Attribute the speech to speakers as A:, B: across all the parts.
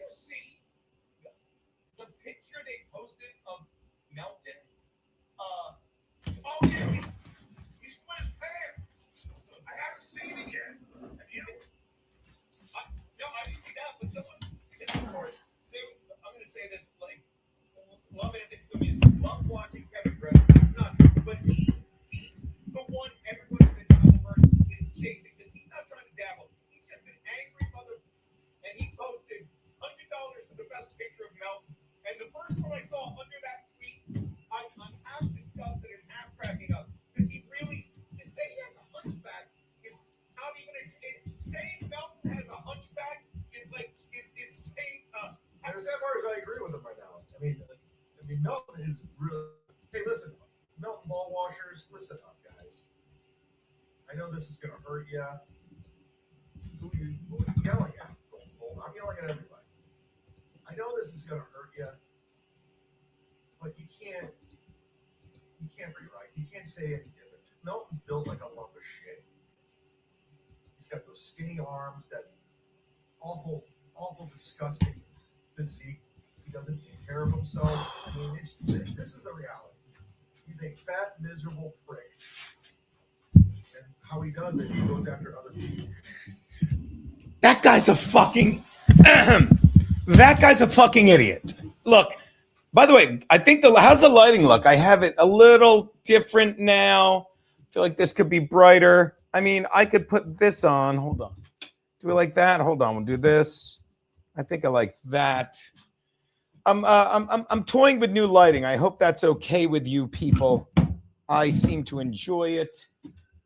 A: you see the picture they posted of Melton? Oh yeah, he split his pants. I haven't seen it yet. Have you? No, I didn't see that. But someone, of course, I'm going to say this like, love it. I mean, love watching Kevin Brett. It's nuts, but he's the one everyone in the Dabbleverse is chasing because he's not trying to dabble. He's just an angry mother. And he posted $100 for the best picture of Melton. And the first one I saw under that tweet, I'm half disgusted and half cracking up because he really to say he has a hunchback is not even saying Melton has a hunchback is like is saying.
B: And the sad part is I agree with him right now. I mean, Melton is really. Hey, listen, Melton ball washers, listen up, guys. I know this is going to hurt you. Who are you yelling at? I'm yelling at everybody. I know this is going to hurt you, but you can't rewrite. You can't say any different. Melton's built like a lump of shit. He's got those skinny arms, that awful, disgusting physique. He doesn't take care of himself. I mean, this is the reality. He's a fat, miserable prick. And how he does it, he goes after other people.
C: That guy's a fucking idiot. Look, by the way, I think how's the lighting look? I have it a little different now. I feel like this could be brighter. I mean, I could put this on. Hold on. Do we like that? Hold on. We'll do this. I think I like that. I'm toying with new lighting. I hope that's okay with you people. I seem to enjoy it.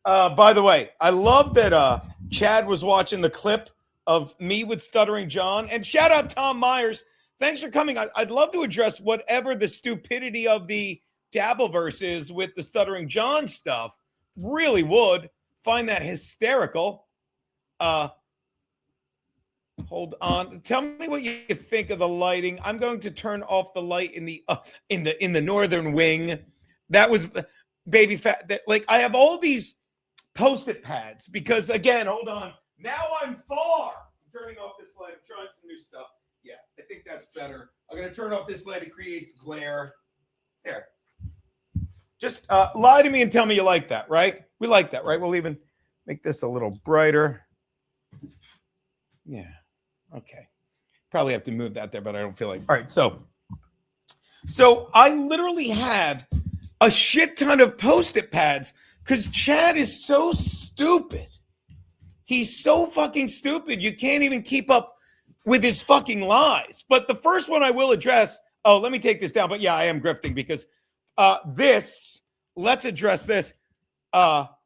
C: By the way, I love that Chad was watching the clip of me with Stuttering John. And shout out Tom Myers. Thanks for coming. I'd love to address whatever the stupidity of the Dabbleverse is with the Stuttering John stuff. Really would find that hysterical. Hold on. Tell me what you think of the lighting. I'm going to turn off the light in the northern wing. That was baby fat. Like I have all these Post-it pads because again, hold on. Now I'm far. I'm turning off this light. I'm trying some new stuff. Yeah, I think that's better. I'm going to turn off this light. It creates glare. There. Just lie to me and tell me you like that, right? We like that, right? We'll even make this a little brighter. Yeah. Okay. Probably have to move that there, but I don't feel like. All right. So I literally have a shit ton of Post-it pads because Chad is so stupid. He's so fucking stupid. You can't even keep up with his fucking lies. But the first one I will address. Oh, let me take this down. But yeah, I am grifting because let's address this. YouTube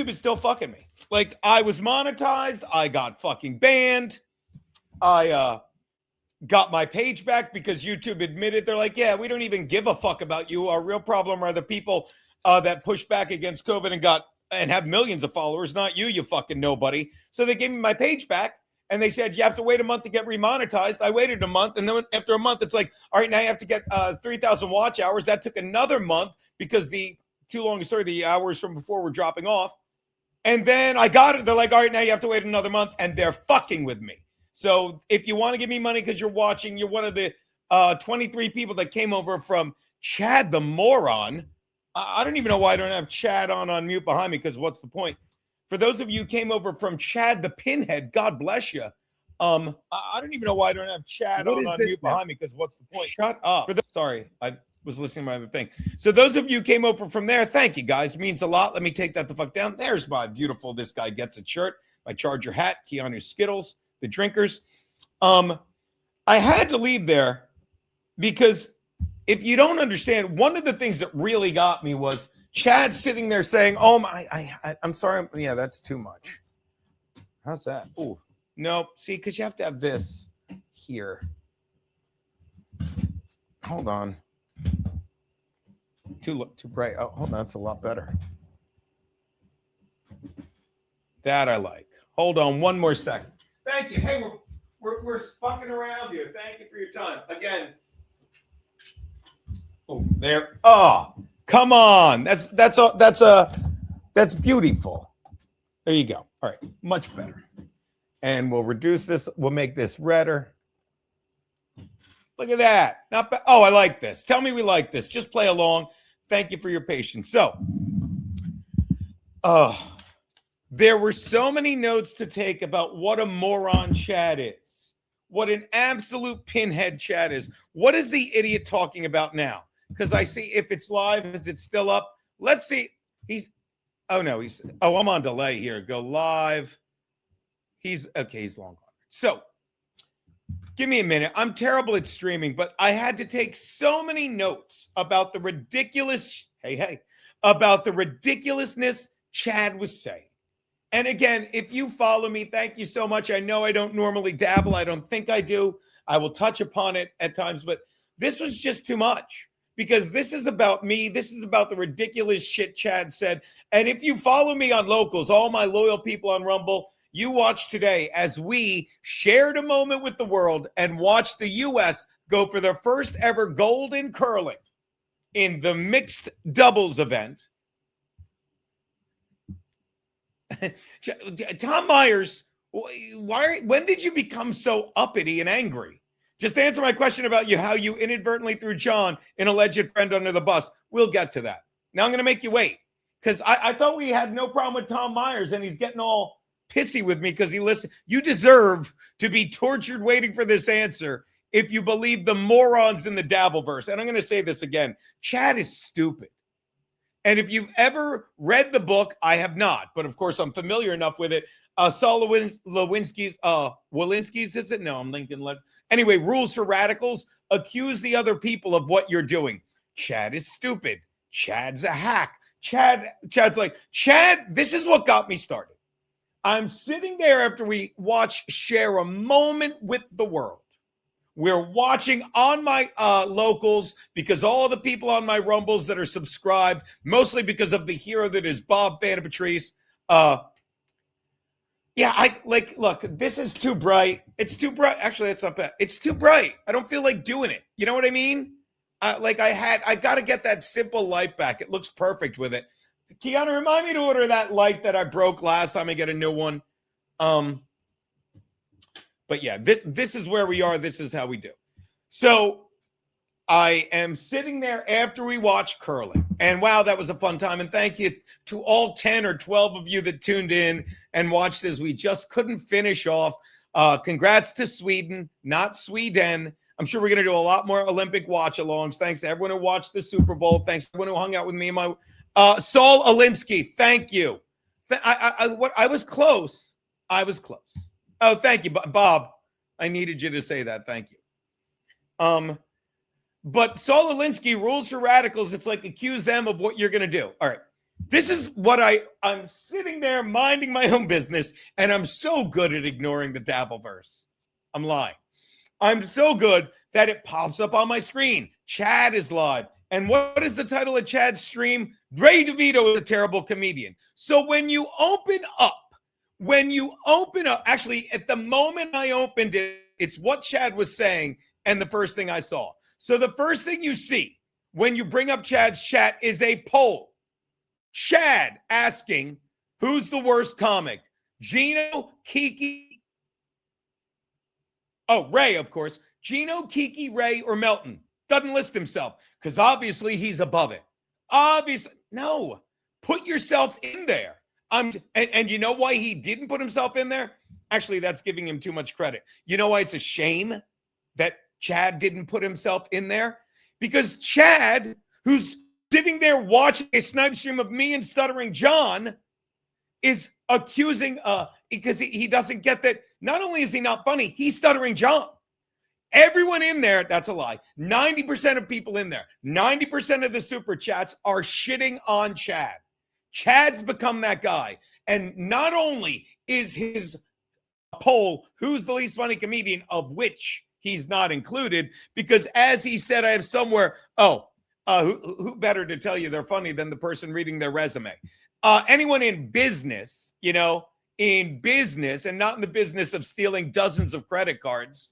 C: is still fucking me. Like I was monetized. I got fucking banned. I got my page back because YouTube admitted they're like, yeah, we don't even give a fuck about you. Our real problem are the people that pushed back against COVID and have millions of followers, not you fucking nobody. So they gave me my page back and they said, you have to wait a month to get remonetized. I waited a month. And then after a month, it's like, all right, now you have to get 3,000 watch hours. That took another month because the hours from before were dropping off. And then I got it. They're like, all right, now you have to wait another month. And they're fucking with me. So if you want to give me money because you're watching, you're one of the 23 people that came over from Chad the Moron. I don't even know why I don't have Chad on mute behind me because what's the point? For those of you who came over from Chad the Pinhead, God bless you. I don't even know why I don't have Chad on mute behind me because what's the point? Shut up. Sorry, I was listening to my other thing. So those of you who came over from there, thank you guys. It means a lot. Let me take that the fuck down. There's my beautiful This Guy Gets It shirt, my Charger hat, Keanu Skittles, the drinkers. I had to leave there because if you don't understand, one of the things that really got me was Chad sitting there saying, oh my, I'm sorry. Yeah, that's too much. How's that? Oh, no. See, because you have to have this here. Hold on. Too bright. Oh, hold on. That's a lot better. That I like. Hold on one more second. Thank you. Hey, we're fucking around here. Thank you for your time. Again. Oh, there. Oh, come on. That's beautiful. There you go. All right. Much better. And we'll reduce this. We'll make this redder. Look at that. Not bad. Oh, I like this. Tell me we like this. Just play along. Thank you for your patience. So, there were so many notes to take about what a moron Chad is. What an absolute pinhead Chad is. What is the idiot talking about now? Because I see if it's live, is it still up? Let's see. I'm on delay here. Go live. He's long gone. So give me a minute. I'm terrible at streaming, but I had to take so many notes about the about the ridiculousness Chad was saying. And again, if you follow me, thank you so much. I know I don't normally dabble. I don't think I do. I will touch upon it at times, but this was just too much because this is about me. This is about the ridiculous shit Chad said. And if you follow me on Locals, all my loyal people on Rumble, you watch today as we shared a moment with the world and watched the U.S. go for their first ever gold in curling in the mixed doubles event. Tom Myers, when did you become so uppity and angry? Just answer my question about how you inadvertently threw John, an alleged friend, under the bus. We'll get to that. Now I'm going to make you wait because I thought we had no problem with Tom Myers and he's getting all pissy with me because he listened. You deserve to be tortured waiting for this answer if you believe the morons in the Dabbleverse. And I'm going to say this again. Chad is stupid. And if you've ever read the book, I have not, but of course I'm familiar enough with it. Saul Walensky's, is it? No, I'm Lincoln left. Anyway, Rules for Radicals. Accuse the other people of what you're doing. Chad is stupid. Chad's a hack. Chad's like, Chad, this is what got me started. I'm sitting there after we share a moment with the world. We're watching on my Locals because all the people on my Rumbles that are subscribed, mostly because of the hero that is Bob Fan of Patrice. Look, this is too bright. It's too bright. Actually, that's not bad. It's too bright. I don't feel like doing it. You know what I mean? I got to get that simple light back. It looks perfect with it. Keanu, remind me to order that light that I broke last time I get a new one. But yeah, this is where we are. This is how we do. So I am sitting there after we watch curling. And wow, that was a fun time. And thank you to all 10 or 12 of you that tuned in and watched as we just couldn't finish off. Congrats to Sweden, not Sweden. I'm sure we're going to do a lot more Olympic watch-alongs. Thanks to everyone who watched the Super Bowl. Thanks to everyone who hung out with me and my Saul Alinsky. Thank you. I was close. Oh, thank you, Bob. I needed you to say that. Thank you. But Saul Alinsky, Rules for Radicals, it's like accuse them of what you're going to do. All right. This is what I'm sitting there minding my own business, and I'm so good at ignoring the Dabbleverse. I'm lying. I'm so good that it pops up on my screen. Chad is live. And what is the title of Chad's stream? Ray DeVito is a terrible comedian. So when you open up, actually, at the moment I opened it, it's what Chad was saying and the first thing I saw. So the first thing you see when you bring up Chad's chat is a poll. Chad asking, who's the worst comic? Geno, Kiki. Oh, Ray, of course. Geno, Kiki, Ray, or Melton. Doesn't list himself because obviously he's above it. Obviously, no. Put yourself in there. And you know why he didn't put himself in there? Actually, that's giving him too much credit. You know why it's a shame that Chad didn't put himself in there? Because Chad, who's sitting there watching a snipe stream of me and Stuttering John, is accusing, because he doesn't get that. Not only is he not funny, he's Stuttering John. Everyone in there, that's a lie. 90% of people in there, 90% of the super chats are shitting on Chad. Chad's become that guy. And not only is his poll, who's the least funny comedian, of which he's not included, because as he said, I have somewhere, who better to tell you they're funny than the person reading their resume? Anyone in business, in business and not in the business of stealing dozens of credit cards,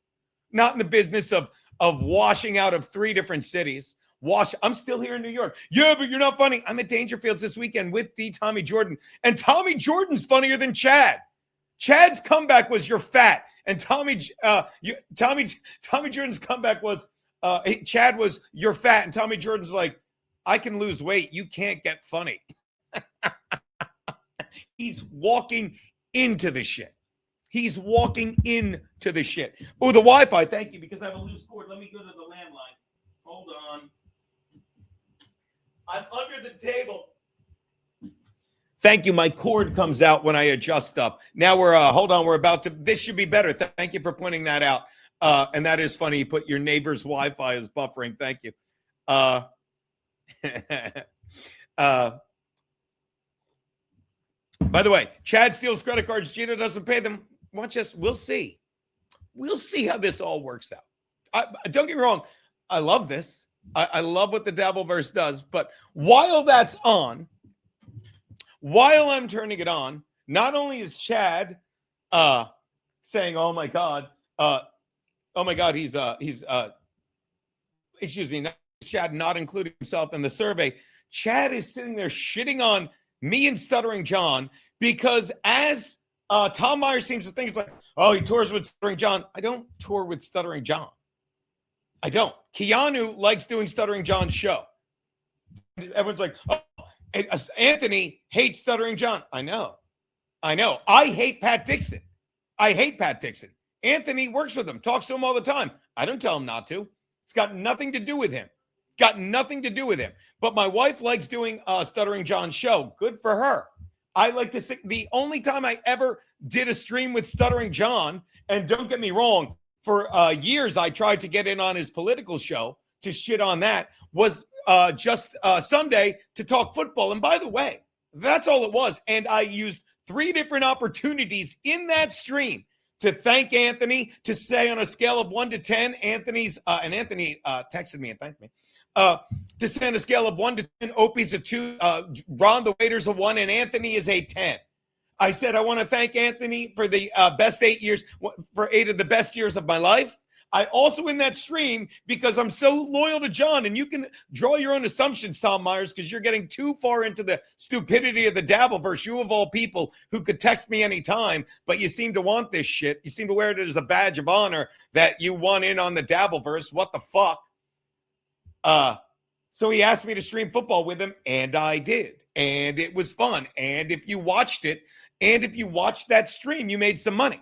C: not in the business of washing out of 3 different cities. I'm still here in New York. Yeah, but you're not funny. I'm at Dangerfields this weekend with the Tommy Jordan. And Tommy Jordan's funnier than Chad. Chad's comeback was you're fat, and Tommy Jordan's comeback was Chad was you're fat, and Tommy Jordan's like, I can lose weight, you can't get funny. He's walking into the shit. He's walking into the shit. Oh, the Wi-Fi. Thank you, because I have a loose cord. Let me go to the landline. Hold on. I'm under the table. Thank you. My cord comes out when I adjust stuff. Now we're, hold on. We're about to, this should be better. Thank you for pointing that out. And that is funny. You put your neighbor's Wi-Fi is buffering. Thank you. By the way, Chad steals credit cards. Geno doesn't pay them. Watch us. We'll see. We'll see how this all works out. Don't get me wrong. I love this. I love what the Dabbleverse does. But while that's on, while I'm turning it on, not only is Chad saying, "Oh my God, he's excuse me, Chad not including himself in the survey." Chad is sitting there shitting on me and Stuttering John because as Tom Myers seems to think it's like, oh, he tours with Stuttering John. I don't tour with Stuttering John. I don't. Keanu likes doing Stuttering John's show. Everyone's like, oh, Anthony hates Stuttering John. I know. I hate Pat Dixon. Anthony works with him, talks to him all the time. I don't tell him not to. It's got nothing to do with him. But my wife likes doing Stuttering John's show. Good for her. I like to think the only time I ever did a stream with Stuttering John, and don't get me wrong, for years I tried to get in on his political show to shit on that, was just Sunday to talk football. And by the way, that's all it was. And I used 3 different opportunities in that stream to thank Anthony, to say on a scale of 1 to 10, Anthony texted me and thanked me. To say on a scale of 1 to 10, Opie's a 2, Ron the waiter's a 1, and Anthony is a 10. I said I want to thank Anthony for the best 8 years, for 8 of the best years of my life. I also in that stream, because I'm so loyal to John, and you can draw your own assumptions, Tom Myers, because you're getting too far into the stupidity of the Dabbleverse. You of all people who could text me anytime, but you seem to want this shit. You seem to wear it as a badge of honor that you want in on the Dabbleverse. What the fuck? So he asked me to stream football with him, and I did. And it was fun. And if you watched it, and if you watched that stream, you made some money.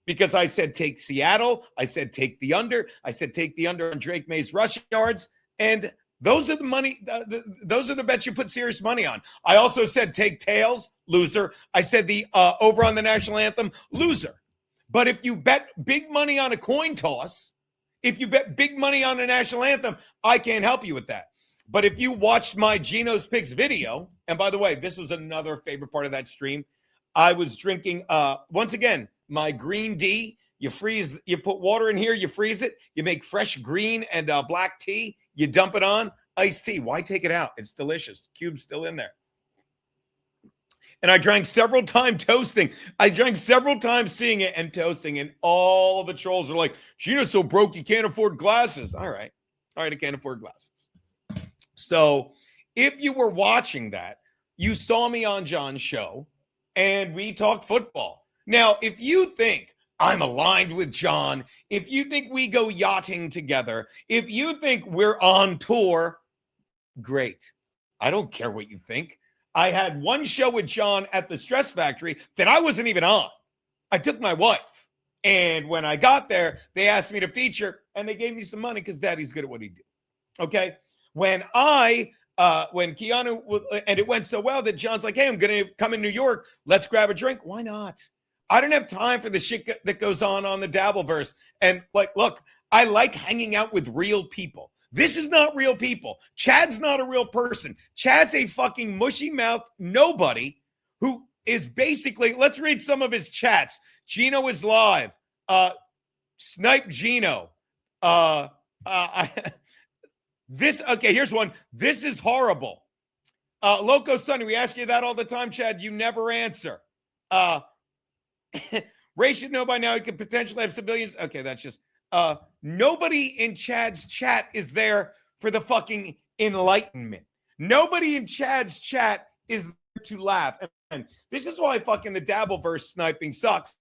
C: Because I said, take Seattle. I said, take the under. I said, take the under on Drake May's rushing yards. And those are the money. Those are the bets you put serious money on. I also said, take tails, loser. I said the over on the national anthem, loser. But if you bet big money on a coin toss, if you bet big money on a national anthem, I can't help you with that. But if you watched my Geno's Picks video, and by the way, this was another favorite part of that stream. I was drinking, once again, my green D. You freeze, you put water in here, you freeze it, you make fresh green and black tea, you dump it on, iced tea. Why take it out? It's delicious. Cube's still in there. And I drank several times toasting. I drank several times seeing it and toasting, and all of the trolls are like, Geno's so broke you can't afford glasses. All right, I can't afford glasses. So if you were watching that, you saw me on John's show, and we talked football. Now, if you think I'm aligned with John, if you think we go yachting together, if you think we're on tour, great. I don't care what you think. I had one show with John at the Stress Factory that I wasn't even on. I took my wife. And when I got there, they asked me to feature, and they gave me some money because Daddy's good at what he did. Okay? When Keanu, and it went so well that John's like, hey, I'm going to come in New York. Let's grab a drink. Why not? I don't have time for the shit that goes on the Dabbleverse. And like, look, I like hanging out with real people. This is not real people. Chad's not a real person. Chad's a fucking mushy mouth nobody who is basically, let's read some of his chats. Geno is live. Snipe Geno. Okay, here's one. This is horrible. Loco Sonny, we ask you that all the time, Chad. You never answer. Ray should know by now he could potentially have civilians. Okay, that's just nobody in Chad's chat is there for the fucking enlightenment. Nobody in Chad's chat is there to laugh. And this is why fucking the Dabbleverse sniping sucks.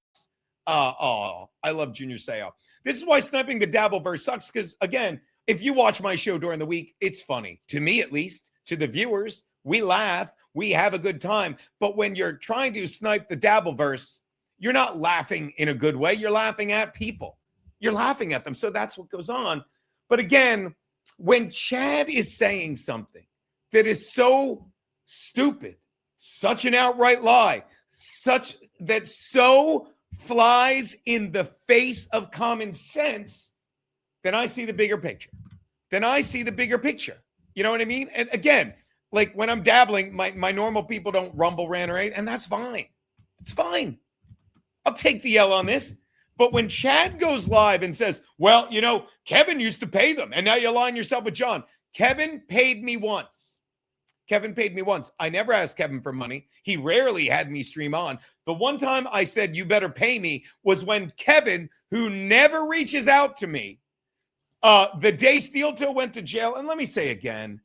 C: I love Junior Seau. This is why sniping the Dabbleverse sucks, because, again, if you watch my show during the week, it's funny. To me, at least. To the viewers, we laugh. We have a good time. But when you're trying to snipe the Dabbleverse, you're not laughing in a good way. You're laughing at people. You're laughing at them. So that's what goes on. But again, when Chad is saying something that is so stupid, such an outright lie, such that so flies in the face of common sense, then I see the bigger picture. You know what I mean? And again, like when I'm dabbling, my normal people don't rumble, rant, or anything, and that's fine. It's fine. I'll take the L on this. But when Chad goes live and says, well, you know, Kevin used to pay them, and now you align yourself with John. Kevin paid me once. I never asked Kevin for money. He rarely had me stream on. The one time I said, you better pay me, was when Kevin, who never reaches out to me, the day Steel Toe went to jail, and let me say again,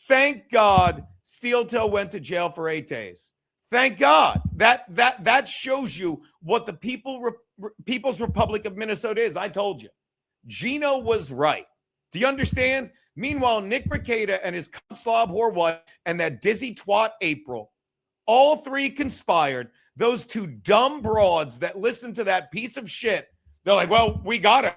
C: thank God Steel Toe went to jail for 8 days. Thank God. That shows you what the People's Republic of Minnesota is. I told you. Geno was right. Do you understand? Meanwhile, Nick Rekieta and his slob whore what and that dizzy twat April, all three conspired. Those two dumb broads that listened to that piece of shit. They're like, well, we gotta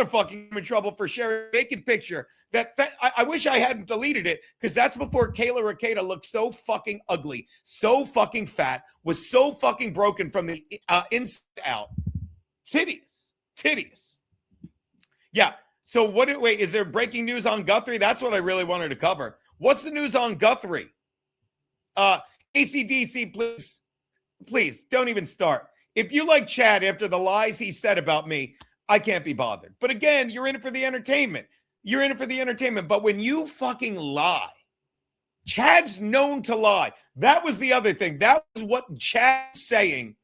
C: fucking in trouble for sharing a naked picture. I wish I hadn't deleted it, because that's before Kayla Rekieta looked so fucking ugly, so fucking fat, was so fucking broken from the inside out. Titties. Yeah. So wait, is there breaking news on Guthrie? That's what I really wanted to cover. What's the news on Guthrie? ACDC, please don't even start. If you like Chad after the lies he said about me, I can't be bothered. But again, you're in it for the entertainment. But when you fucking lie, Chad's known to lie. That was the other thing. That was what Chad's saying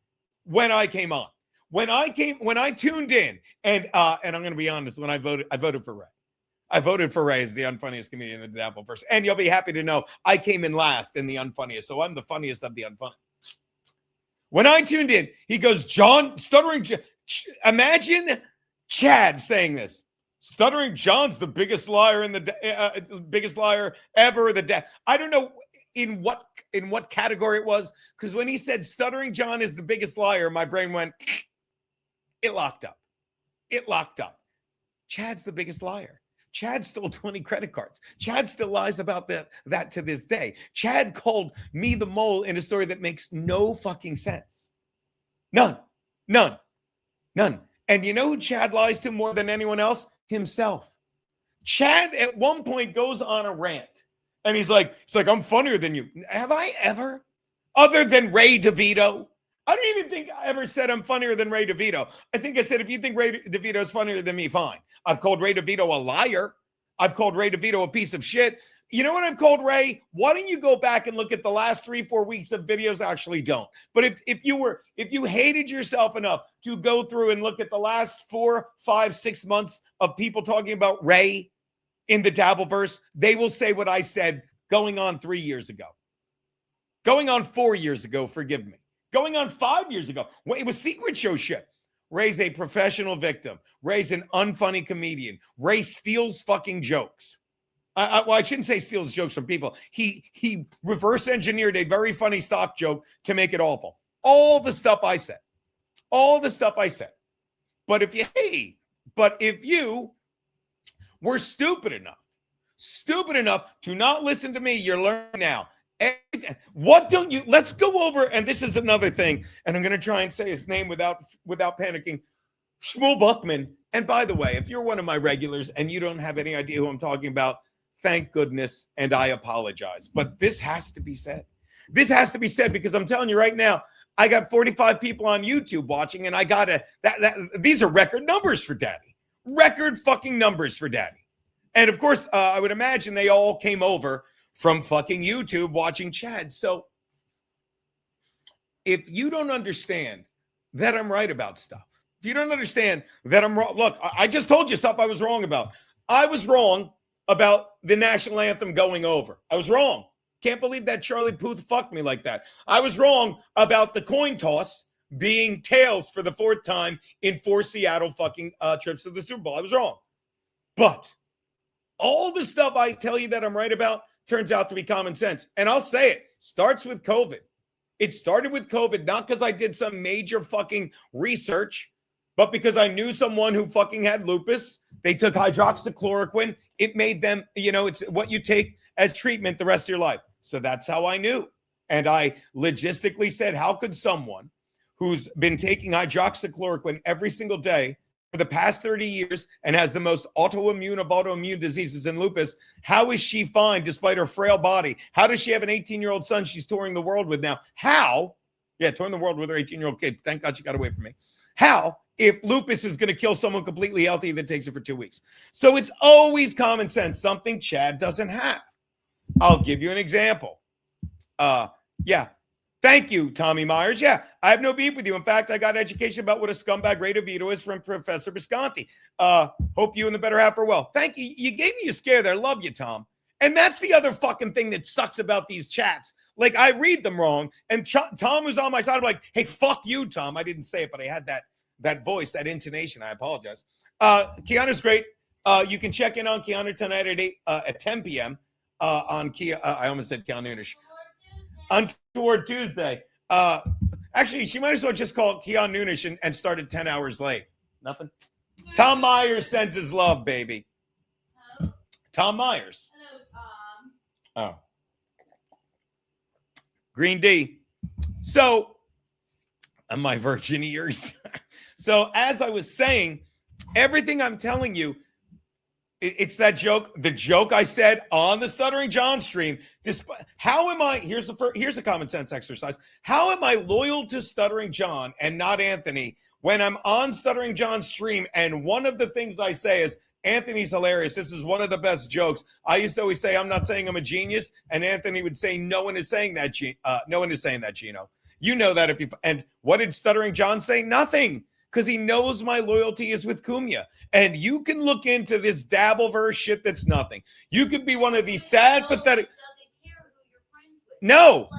C: when I came on. When I tuned in, and I'm going to be honest, when I voted for Ray. I voted for Ray as the unfunniest comedian in the Dabbleverse. And you'll be happy to know I came in last in the unfunniest. So I'm the funniest of the unfunny. When I tuned in, he goes, John, stuttering. Imagine Chad saying this. Stuttering John's the biggest liar in the biggest liar ever. I don't know in what category it was, because when he said Stuttering John is the biggest liar, my brain went, it locked up. Chad's the biggest liar. Chad stole 20 credit cards. Chad still lies about that to this day. Chad called me the mole in a story that makes no fucking sense. None. And you know who Chad lies to more than anyone else? Himself. Chad at one point goes on a rant, and he's like, I'm funnier than you. Have I ever? Other than Ray DeVito? I don't even think I ever said I'm funnier than Ray DeVito. I think I said, if you think Ray DeVito is funnier than me, fine. I've called Ray DeVito a liar. I've called Ray DeVito a piece of shit. You know what I've called Ray? Why don't you go back and look at the last 3-4 weeks of videos? Actually, don't. But if you hated yourself enough to go through and look at the last 4, 5, 6 months of people talking about Ray in the Dabbleverse, they will say what I said going on 3 years ago. Going on 4 years ago, forgive me. Going on 5 years ago. It was secret show shit. Ray's a professional victim. Ray's an unfunny comedian. Ray steals fucking jokes. I shouldn't say steals jokes from people. He reverse engineered a very funny stock joke to make it awful. All the stuff I said. But if you were stupid enough to not listen to me, you're learning now. Let's go over, and this is another thing, and I'm going to try and say his name without panicking. Shmuel Buckman. And by the way, if you're one of my regulars and you don't have any idea who I'm talking about, thank goodness, and I apologize. But this has to be said. Because I'm telling you right now, I got 45 people on YouTube watching, and I got these are record numbers for Daddy. Record fucking numbers for Daddy. And of course, I would imagine they all came over from fucking YouTube watching Chad. So if you don't understand that I'm right about stuff, if you don't understand that I'm wrong, look, I just told you stuff I was wrong about. I was wrong about the national anthem going over. I was wrong. Can't believe that Charlie Puth fucked me like that. I was wrong about the coin toss being tails for the 4th time in 4 Seattle fucking trips to the Super Bowl. I was wrong. But all the stuff I tell you that I'm right about turns out to be common sense. And I'll say it, starts with COVID. It started with COVID, not because I did some major fucking research, but because I knew someone who fucking had lupus. They took hydroxychloroquine. It made them, it's what you take as treatment the rest of your life. So that's how I knew. And I logistically said, how could someone who's been taking hydroxychloroquine every single day for the past 30 years and has the most autoimmune of autoimmune diseases in lupus, how is she fine despite her frail body? How does she have an 18-year-old son she's touring the world with now? How? Yeah, touring the world with her 18-year-old kid. Thank God she got away from me. How? If lupus is going to kill someone completely healthy that takes it for 2 weeks. So it's always common sense, something Chad doesn't have. I'll give you an example. Yeah. Thank you, Tommy Myers. Yeah, I have no beef with you. In fact, I got education about what a scumbag Ray DeVito is from Professor Bisconti. Hope you and the better half are well. Thank you. You gave me a scare there. Love you, Tom. And that's the other fucking thing that sucks about these chats. Like, I read them wrong, and Tom was on my side. I'm like, hey, fuck you, Tom. I didn't say it, but I had that voice, that intonation. I apologize. Keanu's great. You can check in on Keanu tonight at 10 p.m. On Kia. I almost said Keanu-ish. On Toward Tuesday. Actually, she might as well just call it Keanu-ish and started 10 hours late. Nothing. Tom Myers sends his love, baby.
D: Hello.
C: Tom Myers.
D: Hello, Tom.
C: Oh. Green D. So, my virgin ears. So, as I was saying, everything I'm telling you, it's that joke, the joke I said on the Stuttering John stream. How am I, here's a common sense exercise. How am I loyal to Stuttering John and not Anthony when I'm on Stuttering John's stream and one of the things I say is, Anthony's hilarious. This is one of the best jokes. I used to always say, I'm not saying I'm a genius. And Anthony would say, no one is saying that, no one is saying that, Geno. You know that and what did Stuttering John say? Nothing. Because he knows my loyalty is with Cumia. And you can look into this Dabbleverse shit that's nothing. You could be one of these sad, pathetic. No.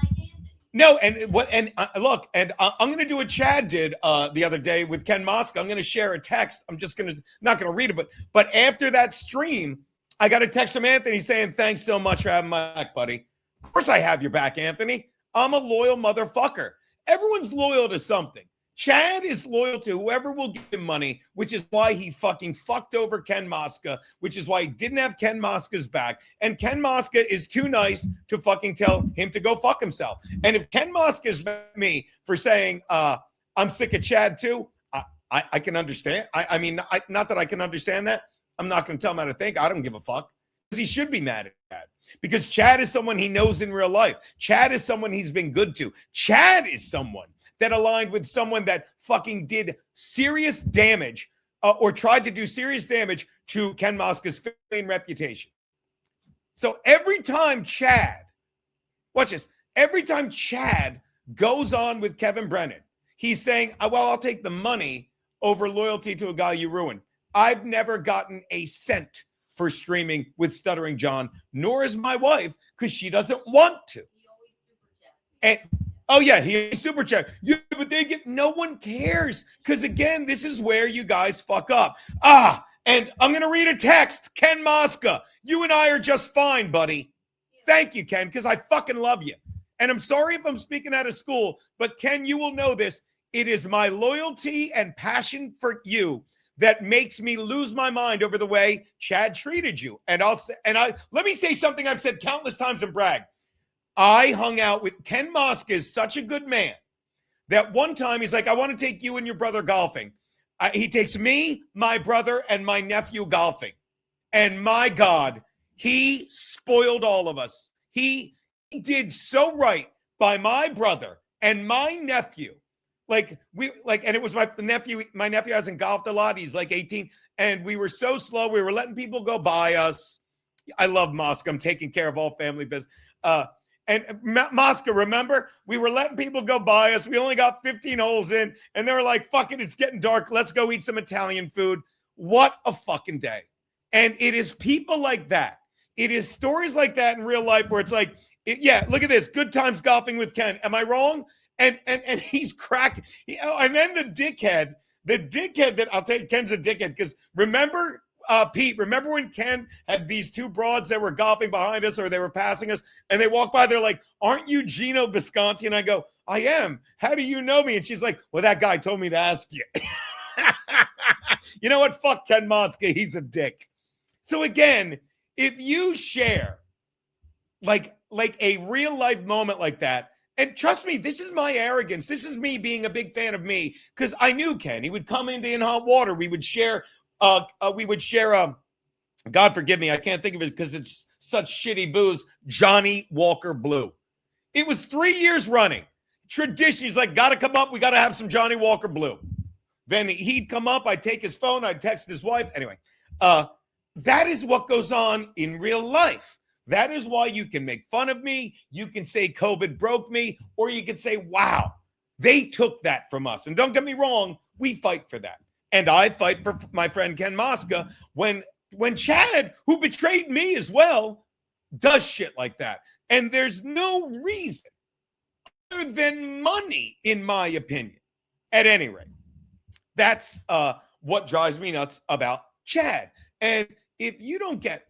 C: No, and look, and I'm going to do what Chad did the other day with Ken Mosca. I'm going to share a text. I'm just not going to read it, but after that stream, I got a text from Anthony saying, thanks so much for having my back, buddy. Of course I have your back, Anthony. I'm a loyal motherfucker. Everyone's loyal to something. Chad is loyal to whoever will give him money, which is why he fucking fucked over Ken Mosca, which is why he didn't have Ken Mosca's back. And Ken Mosca is too nice to fucking tell him to go fuck himself. And if Ken Mosca is mad at me for saying, I'm sick of Chad too, I can understand. I mean, not that I can understand that. I'm not going to tell him how to think. I don't give a fuck. Because he should be mad at Chad. Because Chad is someone he knows in real life. Chad is someone he's been good to. Chad is someone that aligned with someone that fucking did serious damage or tried to do serious damage to Ken Mosca's family and reputation. So every time Chad, watch this, every time Chad goes on with Kevin Brennan, he's saying, well, I'll take the money over loyalty to a guy you ruined. I've never gotten a cent for streaming with Stuttering John, nor is my wife, because she doesn't want to. And oh, yeah, he super chat. Yeah, but no one cares. Because, again, this is where you guys fuck up. And I'm going to read a text. Ken Mosca, you and I are just fine, buddy. Thank you, Ken, because I fucking love you. And I'm sorry if I'm speaking out of school, but, Ken, you will know this. It is my loyalty and passion for you that makes me lose my mind over the way Chad treated you. And let me say something I've said countless times and brag. I hung out with Ken Mosca is such a good man that one time he's like, I want to take you and your brother golfing. He takes me, my brother, and my nephew golfing. And my God, he spoiled all of us. He did so right by my brother and my nephew. And it was my nephew. My nephew hasn't golfed a lot. He's like 18. And we were so slow. We were letting people go by us. I love Mosca. I'm taking care of all family business. And Mosca, remember, we were letting people go by us. We only got 15 holes in, and they were like, fuck it, it's getting dark. Let's go eat some Italian food. What a fucking day. And it is people like that. It is stories like that in real life where it's like, yeah, look at this. Good times golfing with Ken. Am I wrong? And he's cracking. And then the dickhead that I'll tell you, Ken's a dickhead because remember, Pete, remember when Ken had these two broads that were golfing behind us or they were passing us and they walk by, they're like, aren't you Geno Visconti? And I go, I am. How do you know me? And she's like, well, that guy told me to ask you. You know what? Fuck Ken Motzka. He's a dick. So again, if you share like a real life moment like that, and trust me, this is my arrogance. This is me being a big fan of me because I knew Ken. He would come into In Hot Water. We would share. God forgive me, I can't think of it because it's such shitty booze. Johnny Walker Blue. It was 3 years running. Tradition. He's like, got to come up. We got to have some Johnny Walker Blue. Then he'd come up. I'd take his phone. I'd text his wife. Anyway, that is what goes on in real life. That is why you can make fun of me. You can say COVID broke me, or you can say, wow, they took that from us. And don't get me wrong, we fight for that. And I fight for my friend Ken Motzka when Chad, who betrayed me as well, does shit like that. And there's no reason other than money, in my opinion. At any rate, that's what drives me nuts about Chad. And if you don't get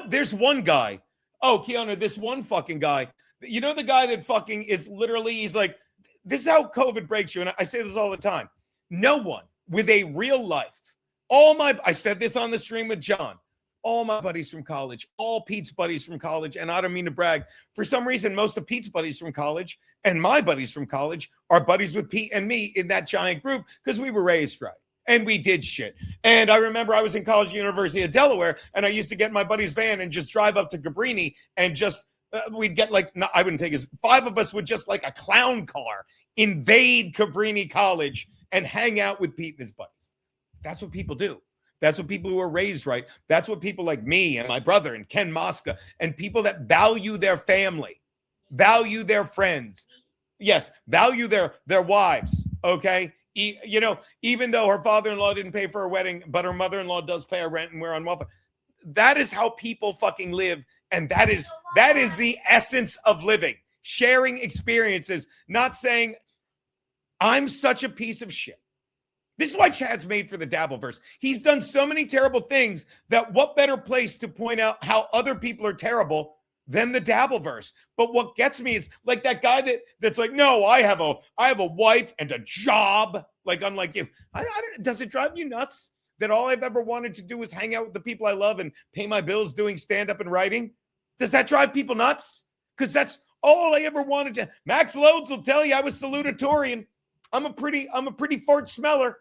C: there's one guy. Oh, Keanu, this one fucking guy. You know the guy that fucking is literally, he's like, this is how COVID breaks you. And I say this all the time. No one with a real life, I said this on the stream with John, all my buddies from college, all Pete's buddies from college, and I don't mean to brag. For some reason, most of Pete's buddies from college and my buddies from college are buddies with Pete and me in that giant group because we were raised right. And we did shit. And I remember I was in college, University of Delaware, and I used to get in my buddy's van and just drive up to Cabrini and just, we'd get like, no, I wouldn't take his, 5 of us would just like a clown car invade Cabrini College and hang out with Pete and his buddies. That's what people do. That's what people who are raised right. That's what people like me and my brother and Ken Motzka and people that value their family, value their friends. Yes, value their wives, okay? You know, even though her father-in-law didn't pay for her wedding, but her mother-in-law does pay her rent and we're on welfare. That is how people fucking live. And that is the essence of living. Sharing experiences, not saying, I'm such a piece of shit. This is why Chad's made for the Dabbleverse. He's done so many terrible things that what better place to point out how other people are terrible than the Dabbleverse. But what gets me is like that guy that's like, no, I have a wife and a job. Like, unlike you, does it drive you nuts that all I've ever wanted to do is hang out with the people I love and pay my bills doing stand-up and writing? Does that drive people nuts? Because that's all I ever wanted to. MAXXX LOADZZZ will tell you I was salutatorian. I'm a pretty fart smeller.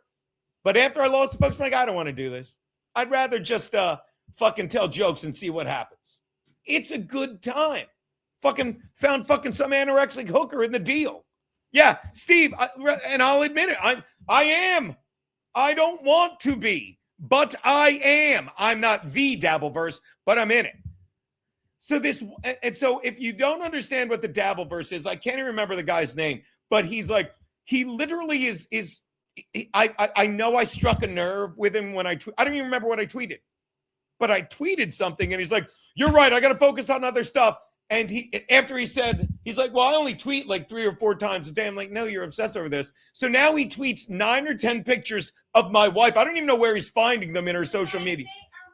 C: But after I lost the folks, I'm like, I don't want to do this. I'd rather just fucking tell jokes and see what happens. It's a good time. Fucking found fucking some anorexic hooker in the deal. Yeah, Steve, and I'll admit it. I am. I don't want to be, but I am. I'm not the Dabbleverse, but I'm in it. So so if you don't understand what the Dabbleverse is, I can't even remember the guy's name, but he's like, he literally is. I know I struck a nerve with him when I don't even remember what I tweeted, but I tweeted something and he's like, you're right, I got to focus on other stuff. And after he said, he's like, well, I only tweet like 3 or 4 times a day. I'm like, no, you're obsessed over this. So now he tweets 9 or 10 pictures of my wife. I don't even know where he's finding them in her social media.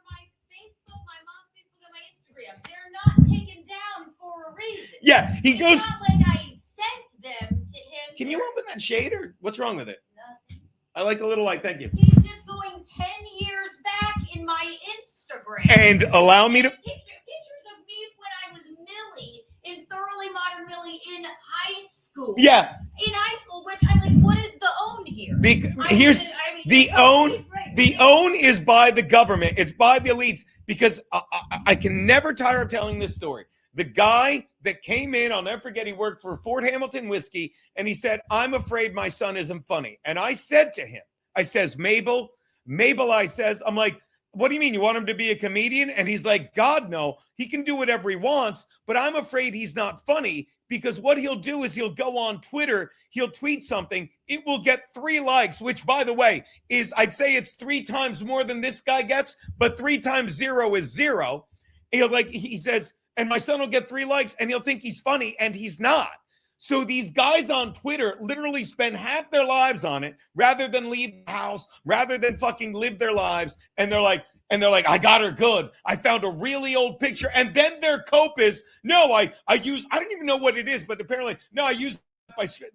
D: My Facebook, my mom's Facebook, and my Instagram. They're not taken down for a reason.
C: Yeah, he goes.
D: It's not like I sent them to him.
C: Can you open that shade or what's wrong with it?
D: Nothing.
C: I like a little like, thank you.
D: He's just going 10 years back in my Instagram.
C: And allow me to.
D: Pictures of me when I was Millie, in Thoroughly Modern Millie in high school.
C: Yeah.
D: In high school, which I'm like, what is the own here?
C: The own is by the government. It's by the elites because I can never tire of telling this story. The guy that came in, I'll never forget, he worked for Fort Hamilton Whiskey, and he said, I'm afraid my son isn't funny. And I said to him, I says, Mabel, I'm like, what do you mean? You want him to be a comedian? And he's like, God, no. He can do whatever he wants, but I'm afraid he's not funny because what he'll do is he'll go on Twitter, he'll tweet something, it will get 3 likes, which, by the way, is, I'd say it's 3 times more than this guy gets, but 3 times 0 is 0. He says, and my son will get 3 likes and he'll think he's funny and he's not. So these guys on Twitter literally spend half their lives on it rather than leave the house, rather than fucking live their lives. And they're like, I got her good. I found a really old picture. And then their cope is, no, I don't even know what it is, but apparently, no,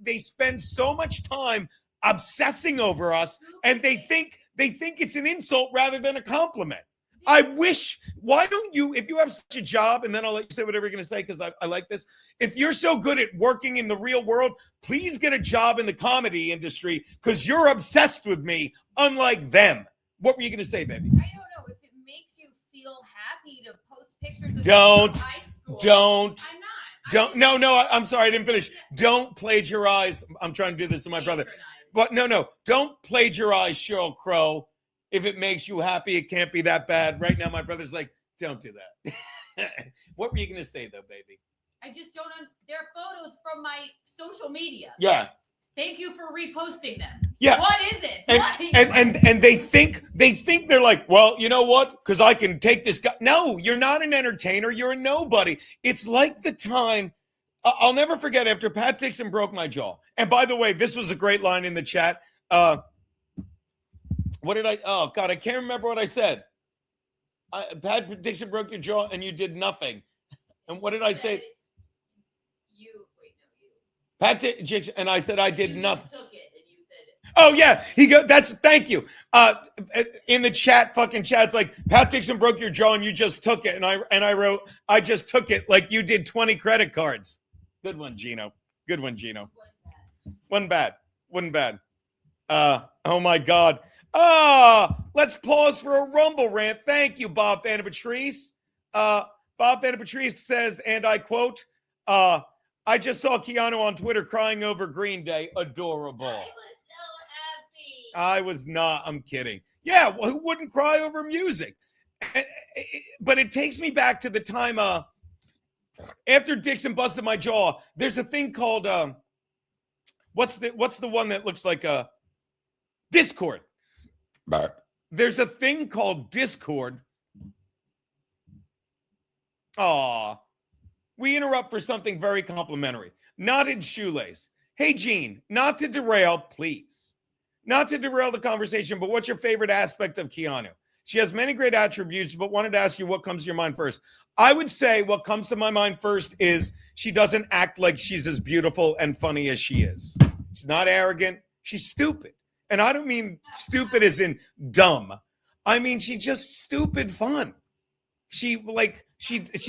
C: they spend so much time obsessing over us, and they think it's an insult rather than a compliment. I wish, why don't you, if you have such a job, and then I'll let you say whatever you're going to say because I like this. If you're so good at working in the real world, please get a job in the comedy industry because you're obsessed with me, unlike them. What were you going to say, baby?
D: I don't know. If it makes you feel happy to post pictures of high school,
C: I'm sorry, I didn't finish. Don't plagiarize. I'm trying to do this to my brother. But no, don't plagiarize Sheryl Crow. If it makes you happy, it can't be that bad. Right now, my brother's like, don't do that. What were you going to say, though, baby?
D: I just don't. They're photos from my social media.
C: Yeah.
D: Thank you for reposting them.
C: Yeah.
D: What is it?
C: And they think they're like, well, you know what? Because I can take this guy. No, you're not an entertainer. You're a nobody. It's like the time. I'll never forget after Pat Dixon broke my jaw. And by the way, this was a great line in the chat. What did I? Oh God, I can't remember what I said. Pat Dixon broke your jaw, and you did nothing. And what did I say? Pat Dixon, and I said I did nothing.
D: Took it and you said it.
C: Oh yeah, thank you. In the chat, fucking chat's like Pat Dixon broke your jaw, and you just took it. And I wrote, I just took it like you did 20 credit cards. Good one, Geno. Good one, Geno. Wasn't bad. Oh my God. Let's pause for a Rumble rant. Thank you, Bob Patrice. Bob Patrice says, and I quote, I just saw Keanu on Twitter crying over Green Day. Adorable.
D: I was so happy.
C: I was not. I'm kidding. Yeah, well, who wouldn't cry over music? But it takes me back to the time after Dixon busted my jaw. There's a thing called what's the one that looks like a Discord? There's a thing called Discord. We interrupt for something very complimentary. Knotted shoelace. Hey, Gene, not to derail, please. Not to derail the conversation, but what's your favorite aspect of Keanu? She has many great attributes, but wanted to ask you what comes to your mind first. I would say what comes to my mind first is she doesn't act like she's as beautiful and funny as she is. She's not arrogant. She's stupid. And I don't mean stupid as in dumb. I mean, she's just stupid fun. She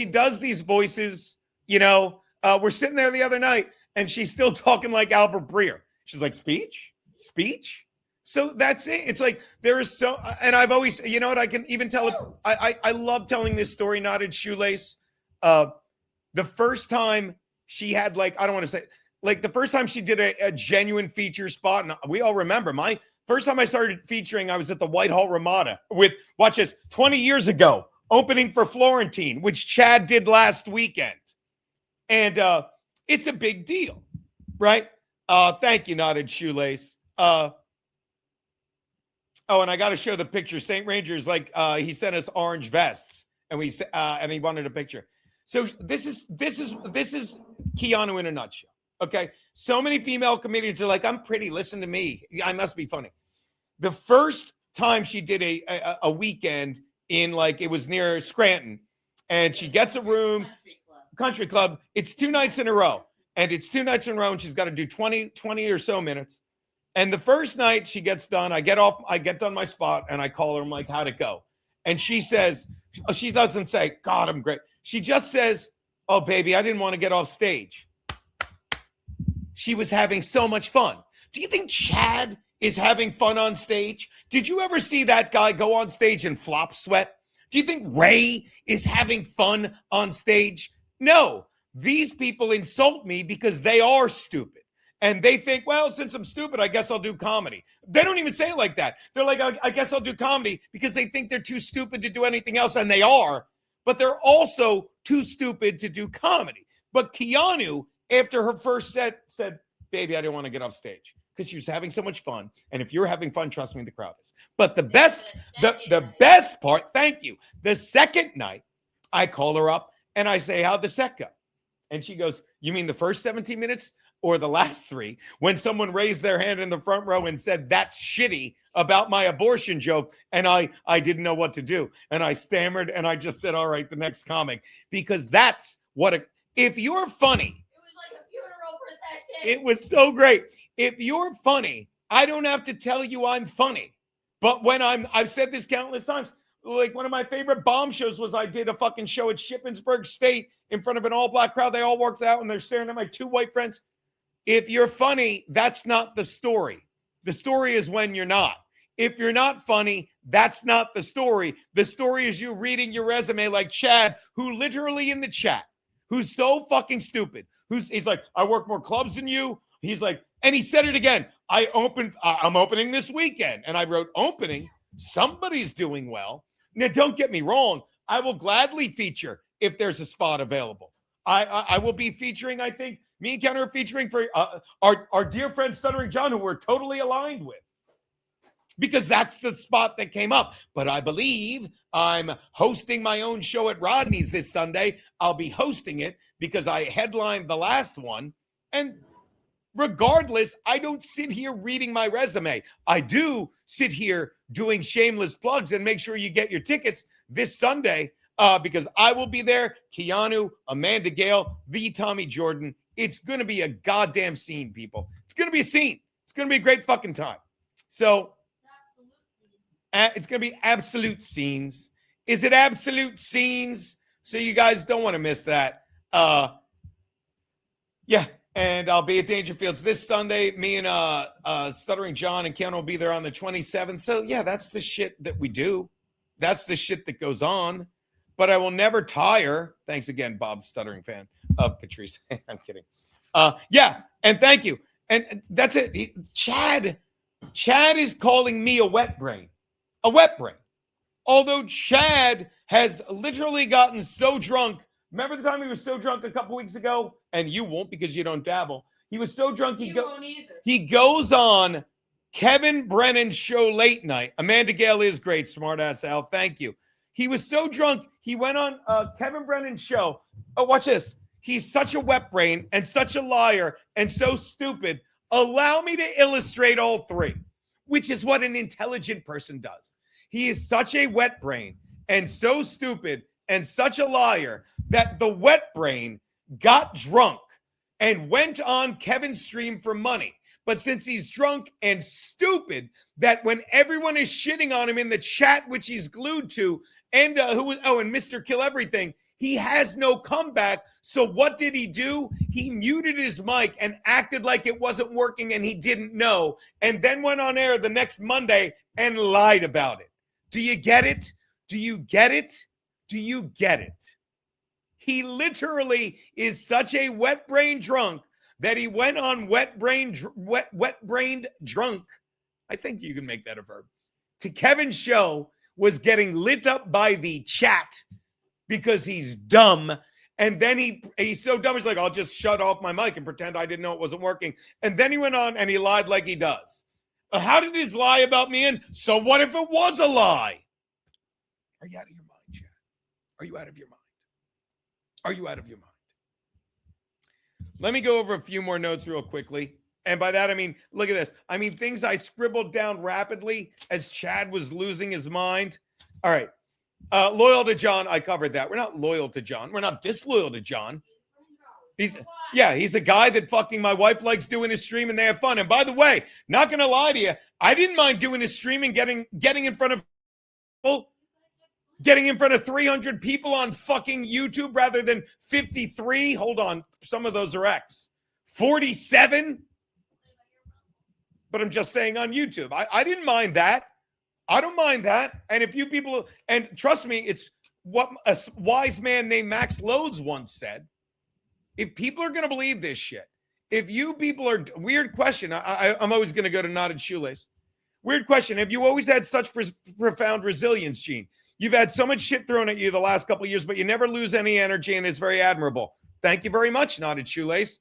C: does these voices, you know. We're sitting there the other night and she's still talking like Albert Breer. She's like, speech. So that's it. It's like there is so, and I've always, you know what, I can even tell it. I love telling this story, Knotted Shoelace. The first time she had the first time she did a genuine feature spot, and we all remember my first time I started featuring, I was at the Whitehall Ramada with, watch this, 20 years ago, opening for Florentine, which Chad did last weekend. And it's a big deal, right? Thank you, Knotted Shoelace. And I got to show the picture. St. Ranger's he sent us orange vests, and and he wanted a picture. So this is Keanu in a nutshell. Okay, so many female comedians are like, I'm pretty. Listen to me. I must be funny. The first time she did a weekend in it was near Scranton, and she gets a room, country club. It's 2 nights in a row, and and she's got to do 20 or so minutes. And the first night she gets done, I get done my spot, and I call her. I'm like, how'd it go? And she says, she doesn't say, God, I'm great. She just says, oh, baby, I didn't want to get off stage. She was having so much fun. Do you think Chad is having fun on stage? Did you ever see that guy go on stage and flop sweat? Do you think Ray is having fun on stage? No. These people insult me because they are stupid. And they think, well, since I'm stupid, I guess I'll do comedy. They don't even say it like that. They're like, I guess I'll do comedy because they think they're too stupid to do anything else. And they are. But they're also too stupid to do comedy. But Keanu, after her first set, said, baby, I didn't want to get off stage because she was having so much fun. And if you're having fun, trust me, the crowd is. But the best part, thank you. The second night, I call her up and I say, how'd the set go? And she goes, you mean the first 17 minutes? or the last three, when someone raised their hand in the front row and said, that's shitty about my abortion joke. And I didn't know what to do. And I stammered and I just said, all right, the next comic, because that's what, if you're funny,
D: It was like a funeral procession.
C: it was so great. If you're funny, I don't have to tell you I'm funny. But when I've said this countless times, like one of my favorite bomb shows was I did a fucking show at Shippensburg State in front of an all-black crowd. They all walked out and they're staring at my two white friends. If you're funny, that's not the story. The story is when you're not. If you're not funny, that's not the story. The story is you reading your resume like Chad, who literally in the chat, who's so fucking stupid. He's like, I work more clubs than you. He's like, and he said it again. I'm opening this weekend. And I wrote opening. Somebody's doing well. Now, don't get me wrong. I will gladly feature if there's a spot available. I will be featuring, I think, me and Ken are featuring for our dear friend Stuttering John, who we're totally aligned with, because that's the spot that came up. But I believe I'm hosting my own show at Rodney's this Sunday. I'll be hosting it because I headlined the last one. And regardless, I don't sit here reading my resume. I do sit here doing shameless plugs and make sure you get your tickets this Sunday because I will be there. Keanu, Amanda Gale, the Tommy Jordan. It's going to be a goddamn scene, people. It's going to be a scene. It's going to be a great fucking time. So it's going to be absolute scenes. Is it absolute scenes? So you guys don't want to miss that. Yeah. And I'll be at Dangerfields this Sunday. Me and Stuttering John and Ken will be there on the 27th. So, yeah, that's the shit that we do. That's the shit that goes on. But I will never tire. Thanks again, Bob, Stuttering fan of Patrice. I'm kidding. Yeah, and thank you. And that's it. Chad is calling me a wet brain. A wet brain. Although Chad has literally gotten so drunk. Remember the time he was so drunk a couple weeks ago? And you won't because you don't dabble. He was so drunk he goes on Kevin Brennan's show late night. Amanda Gale is great, smartass Al. Thank you. He was so drunk, he went on Kevin Brennan's show. Oh, watch this. He's such a wet brain and such a liar and so stupid. Allow me to illustrate all three, which is what an intelligent person does. He is such a wet brain and so stupid and such a liar that the wet brain got drunk and went on Kevin's stream for money. But since he's drunk and stupid, that when everyone is shitting on him in the chat, which he's glued to, and and Mr. Kill Everything, he has no comeback. So what did he do? He muted his mic and acted like it wasn't working and he didn't know, and then went on air the next Monday and lied about it. Do you get it? Do you get it? Do you get it? He literally is such a wet brain drunk that he went on wet brained drunk. I think you can make that a verb. To Kevin's show, was getting lit up by the chat because he's dumb. And then he's so dumb, he's like, I'll just shut off my mic and pretend I didn't know it wasn't working. And then he went on and he lied like he does. How did his lie about me end? So what if it was a lie? Are you out of your mind, Chad? Are you out of your mind? Are you out of your mind? Let me go over a few more notes real quickly. And by that, I mean, look at this. I mean, things I scribbled down rapidly as Chad was losing his mind. All right. Loyal to John. I covered that. We're not loyal to John. We're not disloyal to John. He's a guy that fucking my wife likes doing his stream and they have fun. And by the way, not going to lie to you, I didn't mind doing his stream and getting in front of people. Getting in front of 300 people on fucking YouTube rather than 53. Hold on. Some of those are X. 47. But I'm just saying on YouTube. I didn't mind that. I don't mind that. And if you people, and trust me, it's what a wise man named MAXXX LOADZZZ once said. If people are going to believe this shit, if you people are, weird question. I'm always going to go to Knotted Shoelace. Weird question. Have you always had such profound resilience, Gene? You've had so much shit thrown at you the last couple of years, but you never lose any energy, and it's very admirable. Thank you very much, Knotted Shoelace.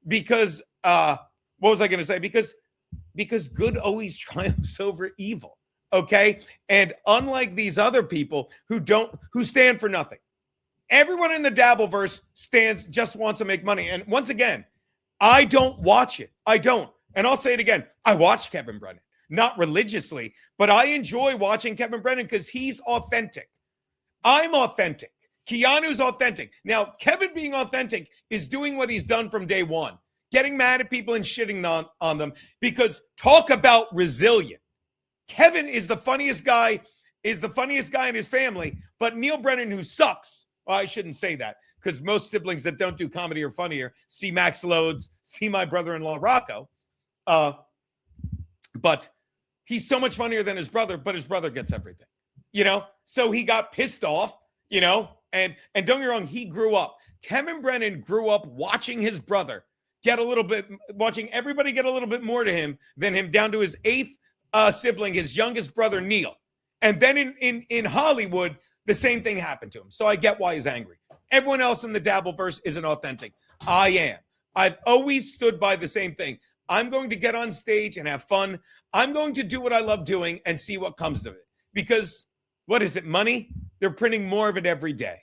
C: Because, what was I going to say? Because good always triumphs over evil, okay? And unlike these other people who stand for nothing, everyone in the Dabbleverse just wants to make money. And once again, I don't watch it. I don't. And I'll say it again. I watch Kevin Brennan, not religiously, but I enjoy watching Kevin Brennan because he's authentic. I'm authentic. Keanu's authentic. Now, Kevin being authentic is doing what he's done from day one, getting mad at people and shitting on them, because talk about resilient. Kevin is the funniest guy in his family, but Neil Brennan, who sucks. Well, I shouldn't say that, because most siblings that don't do comedy are funnier. See MAXXX LOADZZZ, see my brother-in-law Rocco. But he's so much funnier than his brother, but his brother gets everything, So he got pissed off, and don't get me wrong, he grew up. Kevin Brennan grew up watching his brother watching everybody get a little bit more to him than him, down to his eighth sibling, his youngest brother, Neil. And then in Hollywood, the same thing happened to him. So I get why he's angry. Everyone else in the Dabbleverse isn't authentic. I am. I've always stood by the same thing. I'm going to get on stage and have fun. I'm going to do what I love doing and see what comes of it. Because what is it, money? They're printing more of it every day.